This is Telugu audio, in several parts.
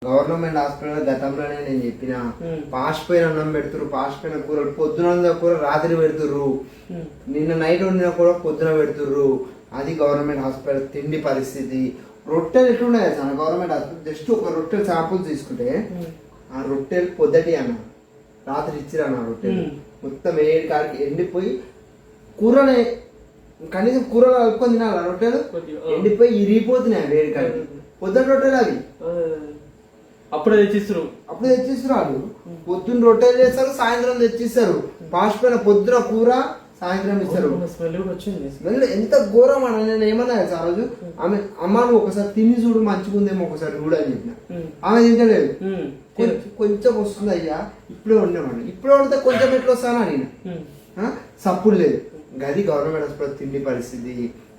గవర్నమెంట్ హాస్పిటల్ గతంలోనే నేను చెప్పిన పాసిపోయిన అన్నం పెడుతురు, పాసిపోయిన కూరలు పొద్దున కూర రాత్రి పెడుతుర్రు, నిన్న నైట్ వండిన కూర పొద్దున పెడుతుర్రు. అది గవర్నమెంట్ హాస్పిటల్ తిండి పరిస్థితి. రొట్టెలు ఎట్లున్నాయి సార్ గవర్నమెంట్ హాస్పిటల్? జస్ట్ ఒక రొట్టెలు శాంపుల్ తీసుకుంటే ఆ రొట్టెలు పొద్దుటి అన్న రాత్రి ఇచ్చిరన్న రొట్టెలు మొత్తం ఏడు కాడికి ఎండిపోయి కూరనే కనీసం కూరలు కలుపుకొని తినాలి. రొట్టెలు ఎండిపోయి ఇరిగిపోతున్నాయి వేడి కాడికి. పొద్దుటి రొట్టెలు అవి అప్పుడే తెచ్చిస్తారు వాళ్ళు. పొద్దున్న రొట్టెలు చేస్తారు, సాయంత్రం తెచ్చిస్తారు. పాసిపోయిన పొద్దున కూర సాయంత్రం ఇస్తారు. స్మెల్ ఎంత ఘోరం అన్న. నేను ఏమన్నా ఆ రోజు ఆమె అమ్మ నువ్వు ఒకసారి తిని చూడు మంచిగుందేమో ఒకసారి చూడు అని చెప్పిన. ఆమె తింటలేదు. కొంచెం వస్తుంది అయ్యా ఇప్పుడే వండేవాడిని, ఇప్పుడే వండితే కొంచెం ఎట్లా వస్తానా నేను సప్పుడు లేదు. గది గవర్నమెంట్ హాస్పిటల్ తిండి పరిస్థితి.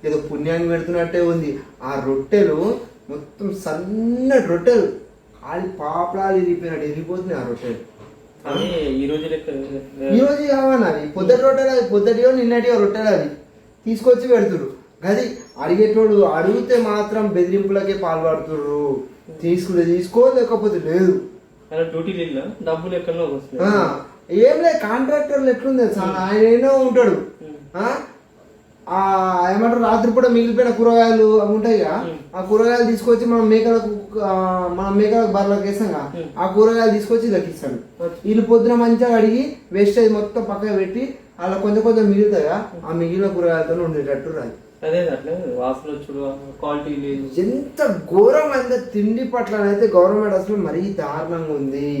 ఏదో పుణ్యాన్ని పెడుతున్నట్టే ఉంది. ఆ రొట్టెలు మొత్తం సన్నటి రొట్టెలు కాలి పాపడాలు ఇరిగిపోయినట్టు ఇరిగిపోతున్నాయి ఆ రొట్టెలు. ఈ రోజు కావాలి అవి పొద్దుటి రొట్టెలు, అవి పొద్దుటియో నిన్నటియో రొట్టెలు అవి తీసుకొచ్చి పెడుతురు. గది అడిగేటోడు అడిగితే మాత్రం బెదిరింపులకే పాల్పడుతుర్రు. తీసుకుంటే తీసుకో లేకపోతే లేదు. డబ్బులు ఎక్కడో ఏం లేదు. కాంట్రాక్టర్లు ఎట్లుంది సార్, ఆయన ఏదో ఉంటాడు. ఏమంటారు రాత్రిపూట మిగిలిపోయిన కూరగాయలు అవి ఉంటాయిగా, ఆ కూరగాయలు తీసుకొచ్చి మనం మేకలకు బర్రెలకు వేసాంగా, ఆ కూరగాయలు తీసుకొచ్చి దక్కిస్తాడు. వీళ్ళు పొద్దున మంచిగా అడిగి వేస్టేజ్ మొత్తం పక్కన పెట్టి అలా కొంచెం కొంచెం మిగులుతాయిగా, ఆ మిగిలిన కూరగాయలతో ఉండేటట్టు రాదు. ఎంత ఘోరం అంటే తిండి పట్ల అయితే గవర్నమెంట్ అసలు మరీ దారుణంగా ఉంది.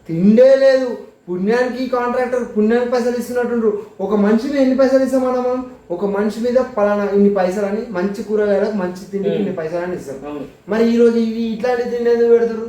తిండే లేదు. పుణ్యానికి కాంట్రాక్టర్ పుణ్యానికి పైసలు ఇస్తున్నట్టు. ఒక మనిషి మీద ఎన్ని పైసలు ఇస్తాం మనము? ఒక మనిషి మీద పలానా ఇన్ని పైసలు అని, మంచి కూరగాయలకు మంచి తిండికి ఇన్ని పైసలు అని ఇస్తాం. మరి ఈ రోజు ఇట్లాంటి తిండి ఎందుకు పెడతారు?